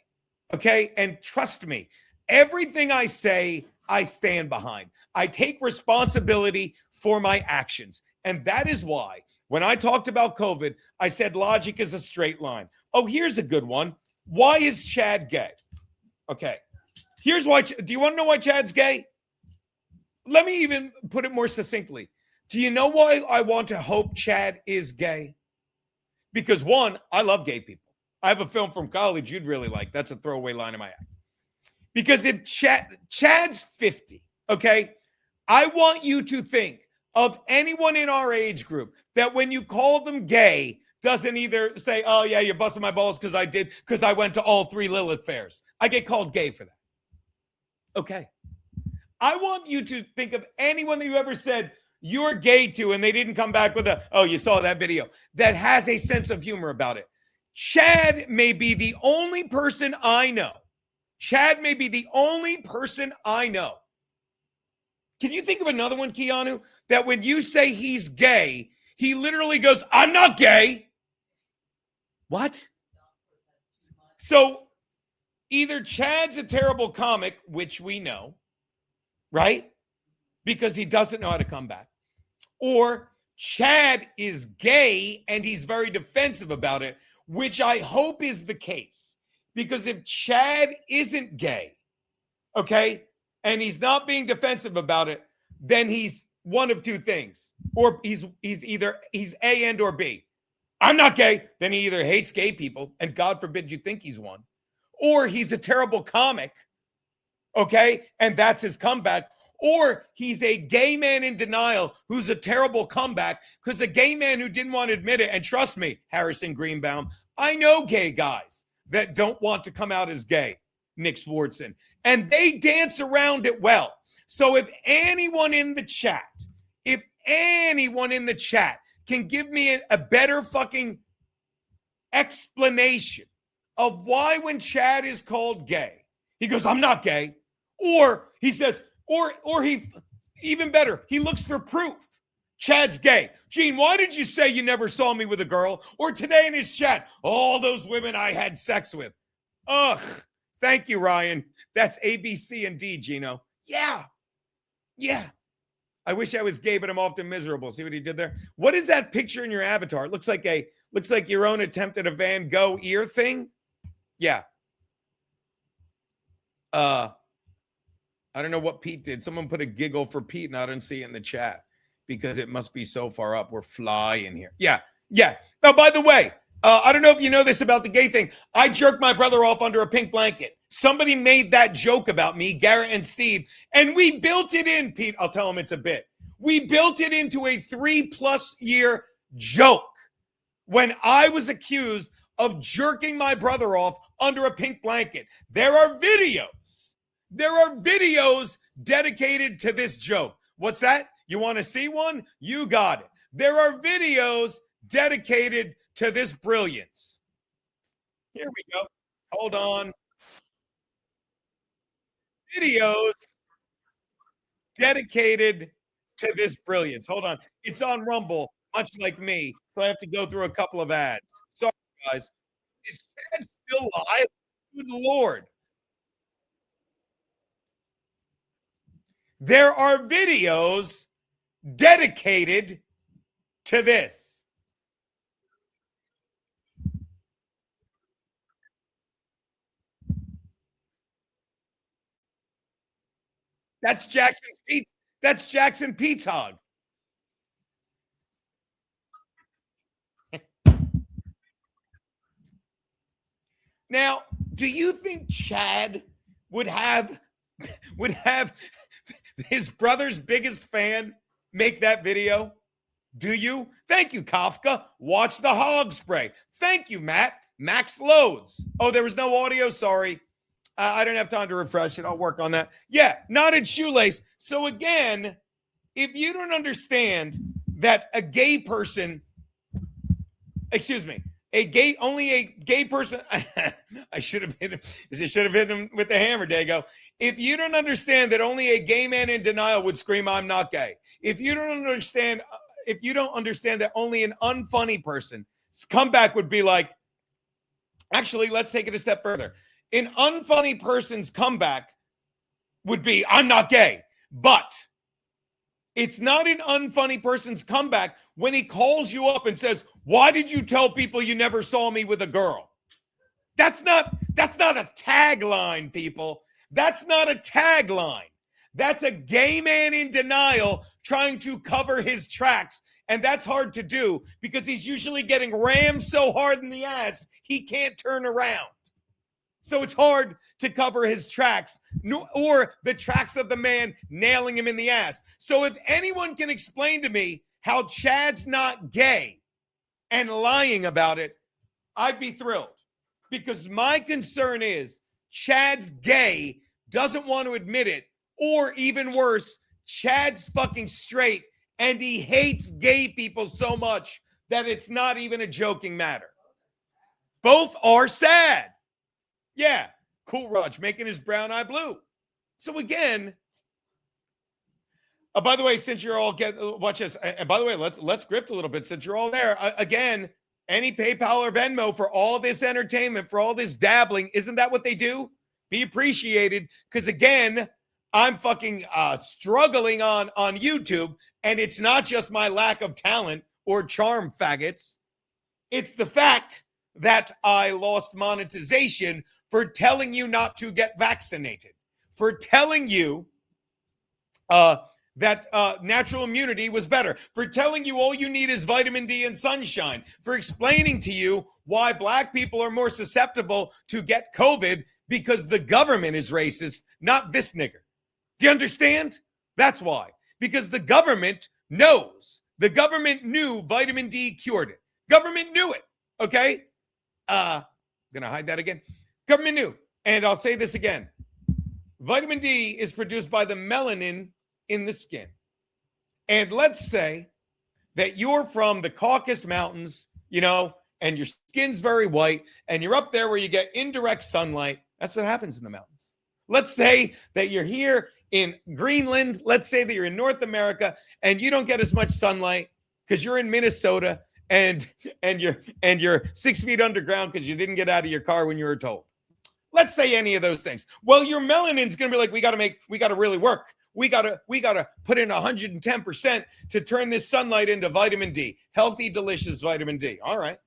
C: Okay? And trust me, everything I say, I stand behind. I take responsibility for my actions. And that is why when I talked about COVID, I said logic is a straight line. Oh, here's a good one. Why is Chad gay? Okay. Here's why. Do you want to know why Chad's gay? Let me even put it more succinctly. Do you know why I want to hope Chad is gay? Because one, I love gay people. I have a film from college you'd really like. That's a throwaway line in my act. Because if Chad's 50, okay, I want you to think of anyone in our age group that when you call them gay, doesn't either say, oh, yeah, you're busting my balls because I went to all 3 Lilith fairs. I get called gay for that. Okay. I want you to think of anyone that you ever said you're gay to and they didn't come back with oh, you saw that video, that has a sense of humor about it. Chad may be the only person I know. Chad may be the only person I know. Can you think of another one, Keanu, that when you say he's gay, he literally goes, I'm not gay. What? So either Chad's a terrible comic, which we know, right? Because he doesn't know how to come back. Or Chad is gay and he's very defensive about it, which I hope is the case. Because if Chad isn't gay, okay, and he's not being defensive about it, then he's one of two things. Or he's A and or B. I'm not gay. Then he either hates gay people, and God forbid you think he's one, or he's a terrible comic, okay, and that's his comeback, or he's a gay man in denial who's a terrible comeback because a gay man who didn't want to admit it, and trust me, Harrison Greenbaum, I know gay guys that don't want to come out as gay, Nick Swartzen, and they dance around it well. So if anyone in the chat can give me a better fucking explanation of why when Chad is called gay, he goes, I'm not gay. Or he says, or he, even better, he looks for proof. Chad's gay. Gene, why did you say you never saw me with a girl? Or today in his chat, all those women I had sex with. Ugh. Thank you, Ryan. That's A, B, C, and D, Geno. Yeah. I wish I was gay, but I'm often miserable. See what he did there? What is that picture in your avatar? It looks like your own attempt at a Van Gogh ear thing. Yeah. I don't know what Pete did. Someone put a giggle for Pete, and I didn't see it in the chat because it must be so far up. We're flying here. Yeah. Now, by the way, I don't know if you know this about the gay thing. I jerked my brother off under a pink blanket. Somebody made that joke about me, Garrett and Steve, and we built it in, Pete. I'll tell him it's a bit. We built it into a 3+ year joke when I was accused of jerking my brother off under a pink blanket. There are videos dedicated to this joke. What's that? You want to see one? You got it. There are videos dedicated to this brilliance. Here we go. Hold on. Videos dedicated to this brilliance. Hold on. It's on Rumble, much like me, so I have to go through a couple of ads. Sorry, guys. Is Chad still alive? Good Lord. there are videos dedicated to this. That's Jackson Pete's hog. Now, do you think Chad would have his brother's biggest fan make that video? Do you? Thank you, Kafka. Watch the hog spray. Thank you, Matt. MAXXX LOADZZZ. Oh, there was no audio. Sorry. I don't have time to refresh it. I'll work on that. Yeah, knotted shoelace. So again, if you don't understand that a gay person, only a gay person, I should have hit him. I should have hit him with the hammer, Dago. If you don't understand that only a gay man in denial would scream, "I'm not gay." If you don't understand that only an unfunny person's comeback would be like, actually, let's take it a step further. An unfunny person's comeback would be, "I'm not gay." But it's not an unfunny person's comeback when he calls you up and says, "Why did you tell people you never saw me with a girl?" That's not a tagline, people. That's not a tagline. That's a gay man in denial trying to cover his tracks. And that's hard to do because he's usually getting rammed so hard in the ass, he can't turn around. So it's hard to cover his tracks or the tracks of the man nailing him in the ass. So if anyone can explain to me how Chad's not gay and lying about it, I'd be thrilled. Because my concern is Chad's gay, doesn't want to admit it, or even worse, Chad's fucking straight and he hates gay people so much that it's not even a joking matter. Both are sad. Yeah, Cool Raj making his brown eye blue. So again, by the way, since you're all watch this. And by the way, let's grift a little bit since you're all there. Again, any PayPal or Venmo for all this entertainment, for all this dabbling, isn't that what they do? Be appreciated, because again, I'm fucking struggling on YouTube, and it's not just my lack of talent or charm, faggots. It's the fact that I lost monetization for telling you not to get vaccinated, for telling you that natural immunity was better, for telling you all you need is vitamin D and sunshine, for explaining to you why black people are more susceptible to get COVID because the government is racist, not this nigger. Do you understand? That's why. Because the government knows. The government knew vitamin D cured it. Government knew it. Okay? I'm going to hide that again. Government knew. And I'll say this again. Vitamin D is produced by the melanin in the skin. And let's say that you're from the Caucasus Mountains, and your skin's very white, and you're up there where you get indirect sunlight. That's what happens in the mountains. Let's say that you're here in Greenland. Let's say that you're in North America and you don't get as much sunlight because you're in Minnesota and you're 6 feet underground because you didn't get out of your car when you were told. Let's say any of those things. Well, your melanin's going to be like, we got to really work. We got to put in 110% to turn this sunlight into vitamin D, healthy, delicious vitamin D. All right.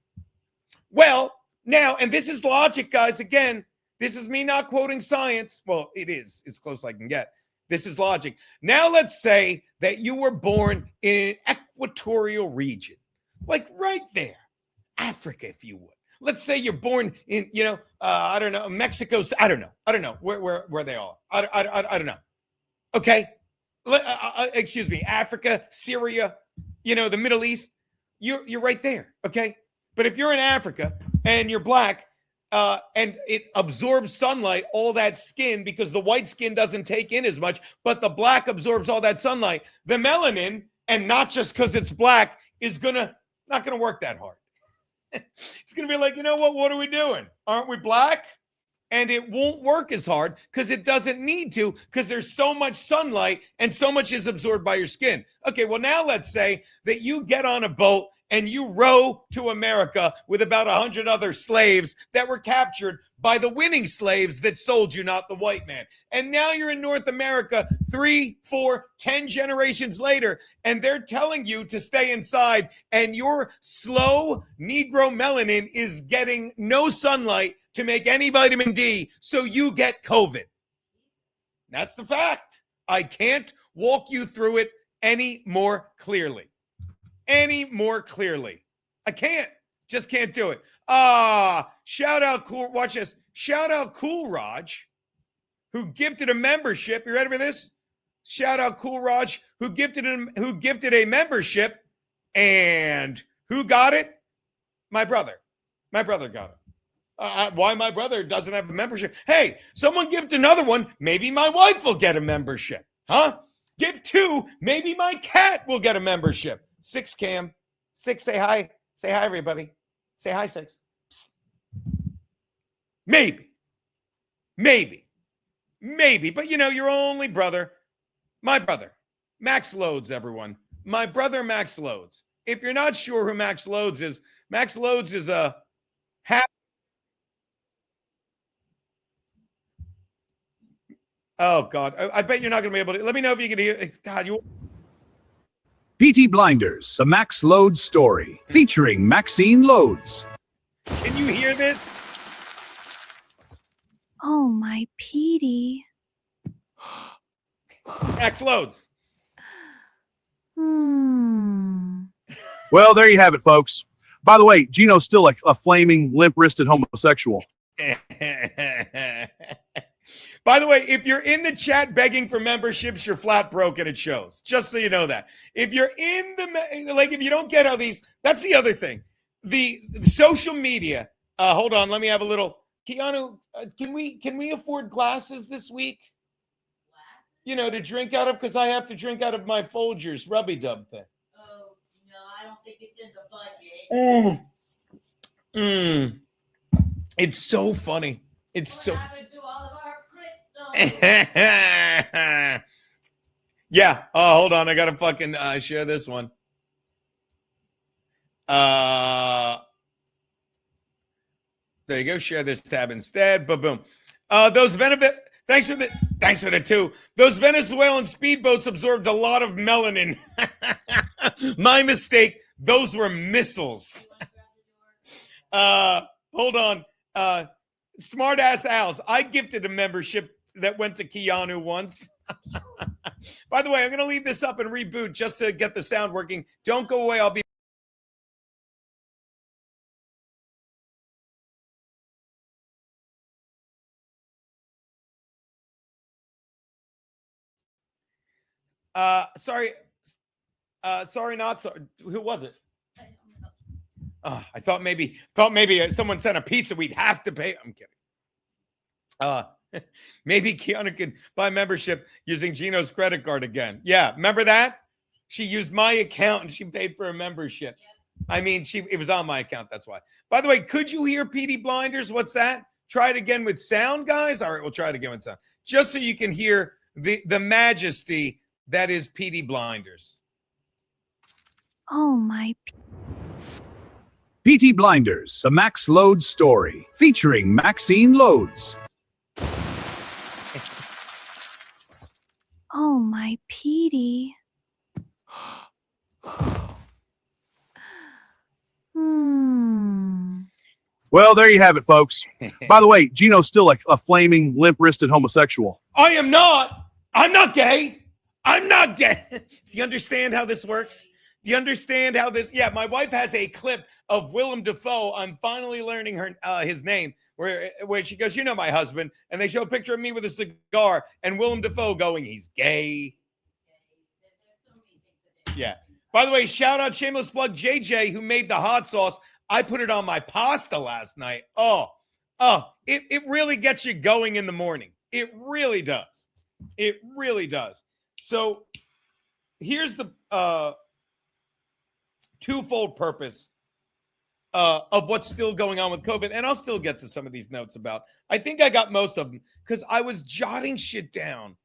C: Well, now, and this is logic, guys. Again, this is me not quoting science. Well, it is. It's close I can get. This is logic. Now, let's say that you were born in an equatorial region, like right there, Africa, if you would. Let's say you're born in, I don't know, Mexico. I don't know where they are. I don't know. Okay. Excuse me. Africa, Syria, the Middle East. You're right there. Okay. But if you're in Africa and you're black, and it absorbs sunlight, all that skin, because the white skin doesn't take in as much, but the black absorbs all that sunlight. The melanin, and not just because it's black, is not gonna work that hard. It's gonna be like, what are we doing? Aren't we black? And it won't work as hard because it doesn't need to, because there's so much sunlight and so much is absorbed by your skin. Okay, well, now let's say that you get on a boat and you row to America with about 100 other slaves that were captured by the winning slaves that sold you, not the white man. And now you're in North America 3, 4, 10 generations later, and they're telling you to stay inside, and your slow Negro melanin is getting no sunlight to make any vitamin D, so you get COVID. That's the fact. I can't walk you through it any more clearly. I can't. Just can't do it. Shout out Cool. Watch this. Shout out Cool Raj, who gifted a membership. You ready for this? Shout out Cool Raj, who gifted a membership, and who got it? My brother. My brother got it. Why my brother doesn't have a membership? Hey, someone gift another one. Maybe my wife will get a membership. Huh? Give 2. Maybe my cat will get a membership. 6 Cam. 6, say hi. Say hi, everybody. Say hi, 6. Psst. Maybe. But you know, your only brother. My brother. MAXXX LOADZZZ, everyone. My brother, MAXXX LOADZZZ. If you're not sure who MAXXX LOADZZZ is, MAXXX LOADZZZ is a Oh, God. I bet you're not going to be able to. Let me know if you can hear. God, you.
E: PT Blinders, a Max Loads story featuring Maxine Loads.
C: Can you hear this?
F: Oh, my Petey.
C: MAXXX LOADZZZ.
E: Well, there you have it, folks. By the way, Geno's still like a flaming, limp-wristed homosexual.
C: By the way, if you're in the chat begging for memberships, you're flat broke and it shows. Just so you know that. If you're in the, like, if you don't get how these, that's the other thing. The social media. Hold on, let me have a little. Keanu, can we afford glasses this week? You know, to drink out of, because I have to drink out of my Folgers rubby dub thing.
D: Oh, no, I don't think it's in the budget.
C: It's so funny. It's
D: What
C: so.
D: happened to all of our crystals?
C: Yeah. Oh, hold on. I gotta fucking share this one. There you go. Share this tab instead. Boom. Thanks for the 2. Those Venezuelan speedboats absorbed a lot of melanin. My mistake. Those were missiles. Hold on. Smart ass Al's. I gifted a membership that went to Keanu once. By the way, I'm going to leave this up and reboot just to get the sound working. Don't go away. I'll be. Sorry. Not sorry. Who was it? I thought maybe someone sent a pizza we'd have to pay. I'm kidding. Maybe Keanu could buy membership using Geno's credit card again. Yeah, remember that? She used my account and she paid for a membership. I mean, it was on my account. That's why. By the way, could you hear PD Blinders? What's that? Try it again with sound, guys. All right, we'll try it again with sound, just so you can hear the majesty that is PD Blinders.
F: Oh, my.
E: PT Blinders, a Max Loads story featuring Maxine Loads.
F: Oh, my Petey.
E: Well, there you have it, folks. By the way, Geno's still like a flaming, limp-wristed homosexual.
C: I am not. I'm not gay. I'm not gay. Do you understand how this works? Do you understand how this? Yeah, my wife has a clip of Willem Dafoe. I'm finally learning his name, where she goes, you know, my husband, and they show a picture of me with a cigar and Willem Dafoe going, he's gay. Yeah. By the way, shout out, shameless plug, JJ, who made the hot sauce. I put it on my pasta last night. It really gets you going in the morning. It really does. It really does. So here's the twofold purpose of what's still going on with COVID. And I'll still get to some of these notes about. I think I got most of them because I was jotting shit down.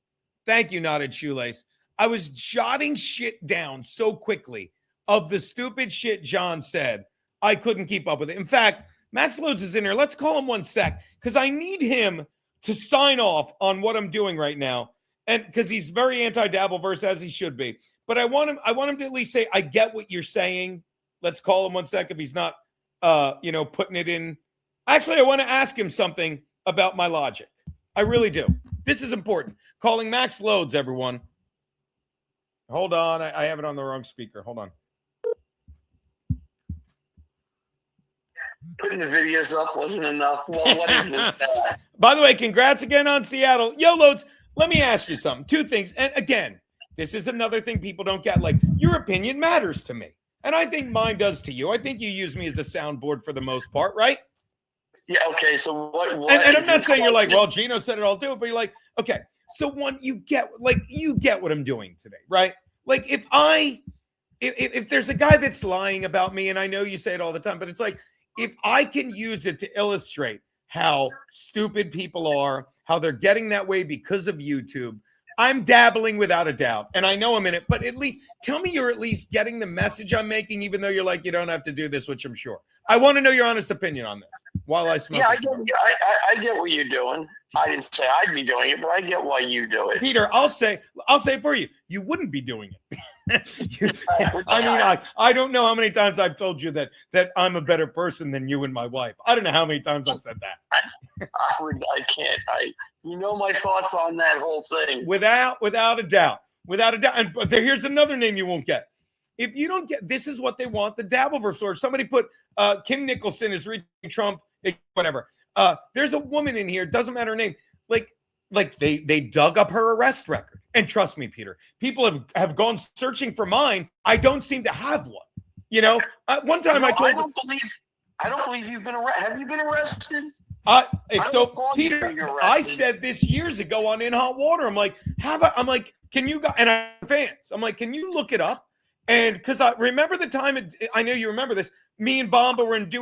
C: Thank you, Knotted Shoelace. I was jotting shit down so quickly of the stupid shit John said, I couldn't keep up with it. In fact, MAXXX LOADZZZ is in here. Let's call him 1 sec because I need him to sign off on what I'm doing right now. And because he's very anti-Dabbleverse, as he should be. But I want him to at least say, I get what you're saying. Let's call him 1 sec if he's not putting it in. Actually, I want to ask him something about my logic. I really do. This is important. Calling MAXXX LOADZZZ, everyone. Hold on. I have it on the wrong speaker. Hold on.
G: Putting the videos up wasn't enough. Well, what is this?
C: By the way, congrats again on Seattle. Yo, Loads, let me ask you something. 2 things. And again, this is another thing people don't get. Like, your opinion matters to me. And I think mine does to you. I think you use me as a soundboard for the most part, right?
G: Yeah, okay. So what
C: and I'm not saying you're like, well, Geno said it, I'll do it. But you're like, okay. So one, you get what I'm doing today, right? Like if there's a guy that's lying about me, and I know you say it all the time, but it's like, if I can use it to illustrate how stupid people are, how they're getting that way because of YouTube, I'm dabbling without a doubt. And I know I'm in it, but at least tell me you're at least getting the message I'm making, even though you're like, you don't have to do this, which I'm sure. I want to know your honest opinion on this while I smoke.
G: Yeah, I get what you're doing. I didn't say I'd be doing it, but I get why you do it.
C: Peter, I'll say it for you. You wouldn't be doing it. I mean, I don't know how many times I've told you that I'm a better person than you and my wife. I don't know how many times I've said that.
G: I can't. You know my thoughts on that whole thing.
C: Without a doubt. And but here's another name you won't get. If you don't get, this is what they want, the Dabbleverse source. Somebody put Kim Nicholson is reaching Trump, whatever. There's a woman in here, doesn't matter her name. Like they dug up her arrest record. And trust me, Peter, people have gone searching for mine. I don't seem to have one. You know, one time I
G: don't believe you've been arrested. Have you been arrested?
C: So Peter, I said this years ago on In Hot Water. I'm like, can you guys, and I'm fans. I'm like, can you look it up? And because I remember the time, I know you remember this. Me and Bomba were in